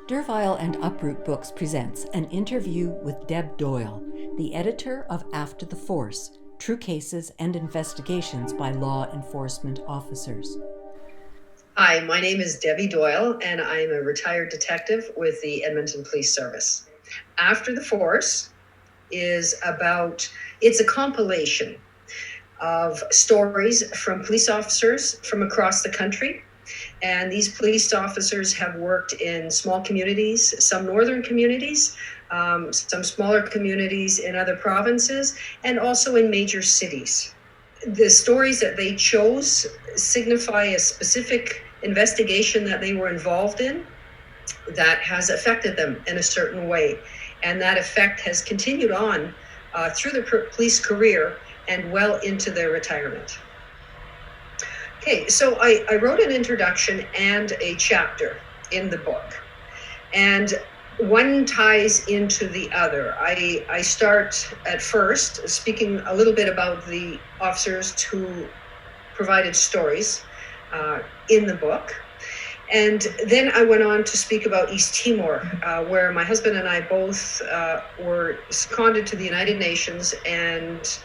Durvile and Uproot Books presents an interview with Deb Doyle, the editor of After the Force, True Cases and Investigations by Law Enforcement Officers. Hi, my name is Debbie Doyle, and I'm a retired detective with the Edmonton Police Service. After the Force it's a compilation of stories from police officers from across the country. And these police officers have worked in small communities, some northern communities, some smaller communities in other provinces, and also in major cities. The stories that they chose signify a specific investigation that they were involved in that has affected them in a certain way. And that effect has continued on through the police career and well into their retirement. Okay, so I wrote an introduction and a chapter in the book, and one ties into the other. I start at first speaking a little bit about the officers who provided stories in the book, and then I went on to speak about East Timor, where my husband and I both were seconded to the United Nations and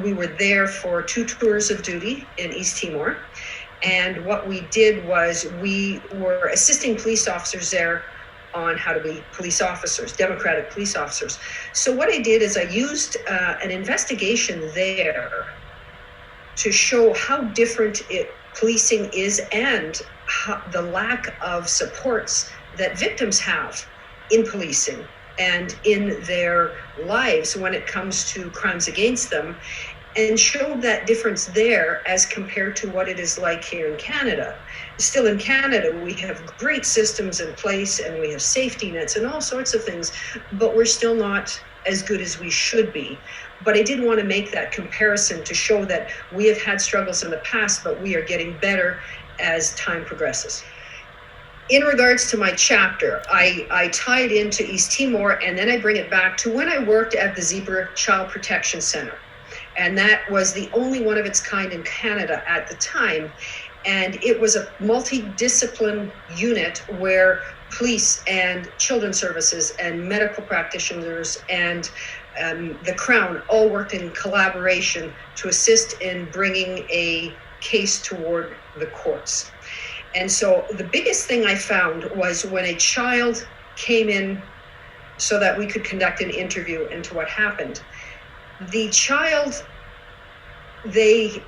we were there for 2 tours of duty in East Timor. And what we did was we were assisting police officers there on how to be police officers, democratic police officers. So what I did is I used an investigation there to show how different policing is and the lack of supports that victims have in policing and in their lives when it comes to crimes against them, and showed that difference there as compared to what it is like here in Canada. Still in Canada, we have great systems in place and we have safety nets and all sorts of things, but we're still not as good as we should be. But I did want to make that comparison to show that we have had struggles in the past, but we are getting better as time progresses. In regards to my chapter, I tie it into East Timor, and then I bring it back to when I worked at the Zebra Child Protection Center. And that was the only one of its kind in Canada at the time. And it was a multidiscipline unit where police and children's services and medical practitioners and the Crown all worked in collaboration to assist in bringing a case toward the courts. And so the biggest thing I found was when a child came in so that we could conduct an interview into what happened. The child, they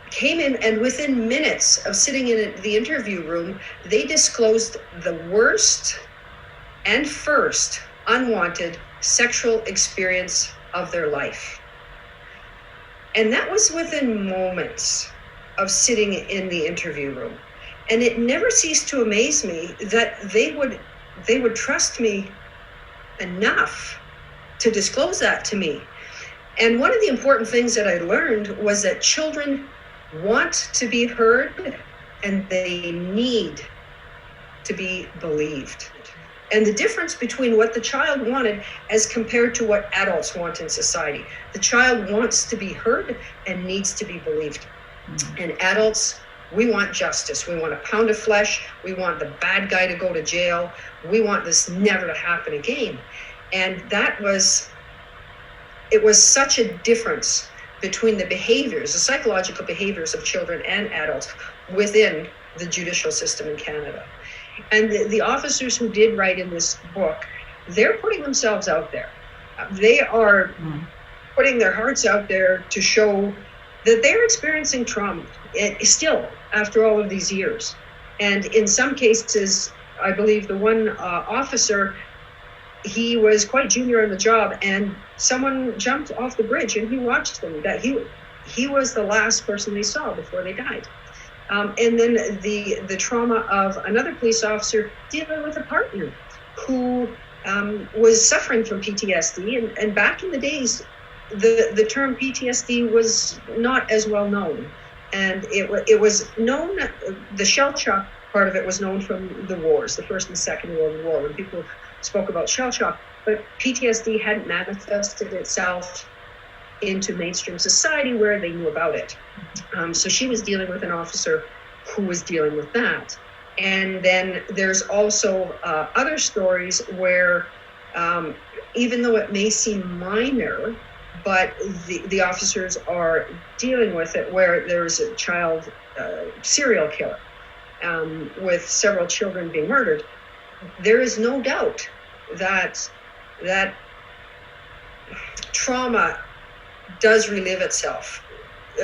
came in, and within minutes of sitting in the interview room, they disclosed the worst and first unwanted sexual experience of their life. And that was within moments of sitting in the interview room. And it never ceased to amaze me that they would trust me enough to disclose that to me. And one of the important things that I learned was that children want to be heard and they need to be believed. And the difference between what the child wanted as compared to what adults want in society. The child wants to be heard and needs to be believed. And adults, we want justice. We want a pound of flesh. We want the bad guy to go to jail. We want this never to happen again. And it was such a difference between the behaviors, the psychological behaviors of children and adults within the judicial system in Canada. And the officers who did write in this book, they're putting themselves out there. They are putting their hearts out there to show that they're experiencing trauma still after all of these years. And in some cases, I believe the one officer, he was quite junior on the job, and someone jumped off the bridge and he watched them. That he was the last person they saw before they died. And then the trauma of another police officer dealing with a partner who was suffering from PTSD. And back in the days, the term PTSD was not as well known. And it was known, the shell shock part of it was known from the wars, the First and Second World War, when people spoke about shell shock. But PTSD hadn't manifested itself into mainstream society where they knew about it. So she was dealing with an officer who was dealing with that. And then there's also other stories where even though it may seem minor, but the officers are dealing with it, where there's a child serial killer with several children being murdered. There is no doubt that trauma does relive itself.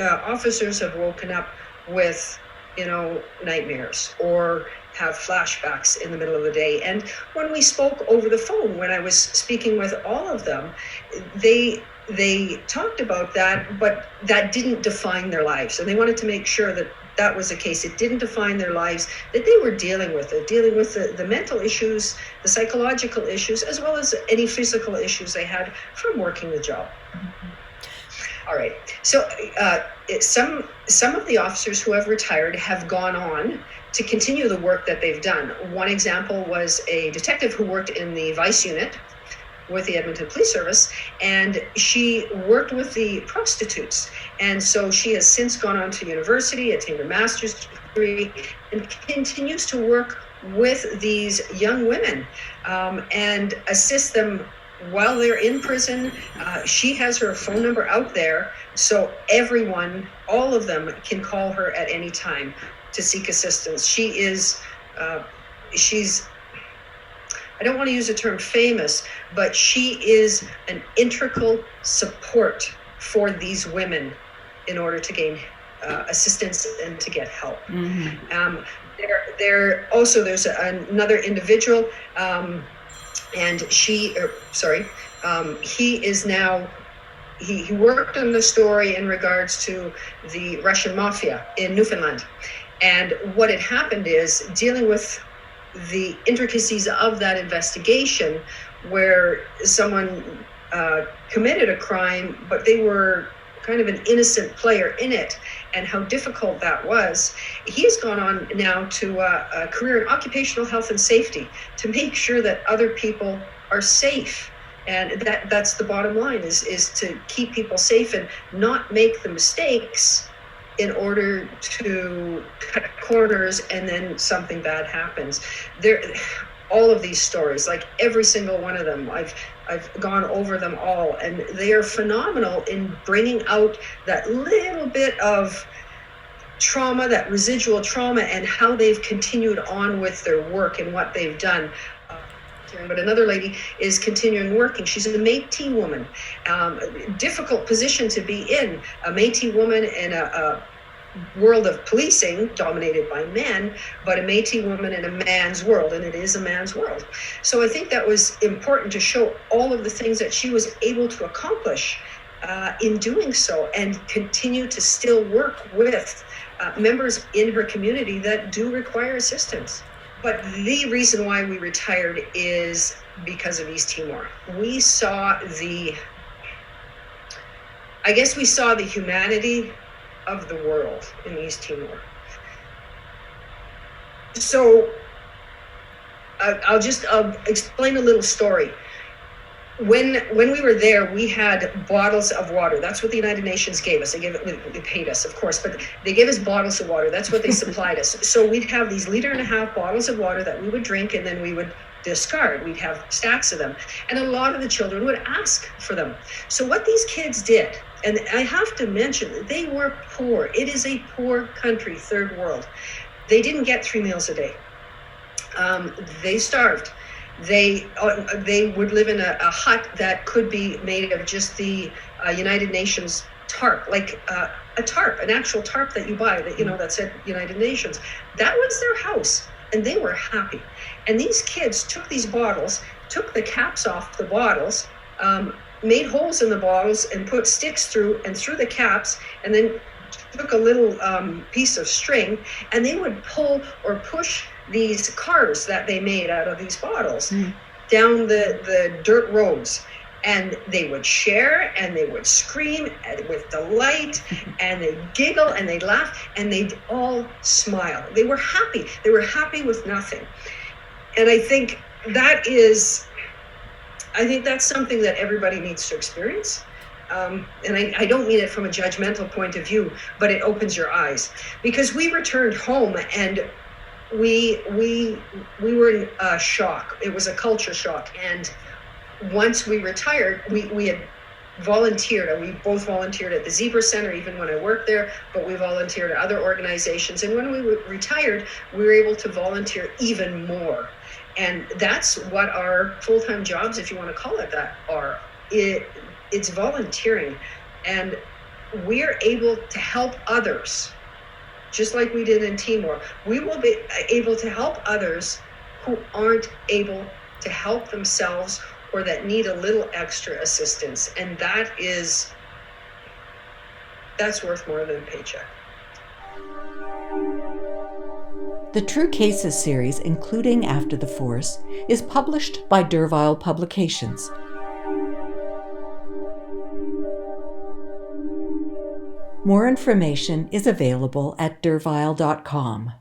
Officers have woken up with, nightmares or have flashbacks in the middle of the day. And when we spoke over the phone, when I was speaking with all of them, they talked about that, but that didn't define their lives. And they wanted to make sure that that was the case. It didn't define their lives, that they were dealing with the mental issues, the psychological issues, as well as any physical issues they had from working the job. All right. So some of the officers who have retired have gone on to continue the work that they've done. One example was a detective who worked in the vice unit with the Edmonton Police Service, and she worked with the prostitutes. And so she has since gone on to university, attained a master's degree, and continues to work with these young women and assist them while they're in prison. She has her phone number out there, so everyone, all of them, can call her at any time to seek assistance. She's, I don't want to use the term famous, but she is an integral support for these women in order to gain assistance and to get help. Mm-hmm. There's another individual, and he is now, he worked on the story in regards to the Russian mafia in Newfoundland. And what had happened is dealing with the intricacies of that investigation, where someone committed a crime, but they were kind of an innocent player in it, and how difficult that was. He's gone on now to a career in occupational health and safety to make sure that other people are safe. And that's the bottom line, is to keep people safe and not make the mistakes in order to cut corners and then something bad happens. All of these stories, like every single one of them, I've gone over them all, and they are phenomenal in bringing out that little bit of trauma, that residual trauma, and how they've continued on with their work and what they've done. But another lady is continuing working. She's a Métis woman. Difficult position to be in. A Métis woman in a world of policing dominated by men, but a Métis woman in a man's world, and it is a man's world. So I think that was important to show all of the things that she was able to accomplish in doing so, and continue to still work with members in her community that do require assistance. But the reason why we retired is because of East Timor. We saw the humanity of the world in East Timor. So I'll explain a little story. When we were there, we had bottles of water. That's what the United Nations gave us. They paid us, of course, but they gave us bottles of water. That's what they supplied us. So we'd have these 1.5 liter bottles of water that we would drink, and then we would discard. We'd have stacks of them. And a lot of the children would ask for them. So what these kids did, and I have to mention, they were poor. It is a poor country, third world. They didn't get 3 meals a day. They starved. They would live in a hut that could be made of just the United Nations tarp, like a tarp, an actual tarp that you buy that said United Nations. That was their house, and they were happy. And these kids took these bottles, took the caps off the bottles, made holes in the bottles and put sticks through the caps, and then took a little piece of string, and they would pull or push these cars that they made out of these bottles down the dirt roads. And they would share, and they would scream with delight, and they'd giggle, and they'd laugh, and they'd all smile. They were happy. They were happy with nothing. And I think that's something that everybody needs to experience. And I don't mean it from a judgmental point of view, but it opens your eyes. Because we returned home, and we were in a shock. It was a culture shock. And once we retired, we had volunteered. We both volunteered at the Zebra Center, even when I worked there, but we volunteered at other organizations. And when we retired, we were able to volunteer even more. And that's what our full-time jobs, if you want to call it that, are. It's volunteering. And we're able to help others, just like we did in Timor. We will be able to help others who aren't able to help themselves or that need a little extra assistance. And that's worth more than a paycheck. The True Cases series, including After the Force, is published by Durvile Publications. More information is available at durvile.com.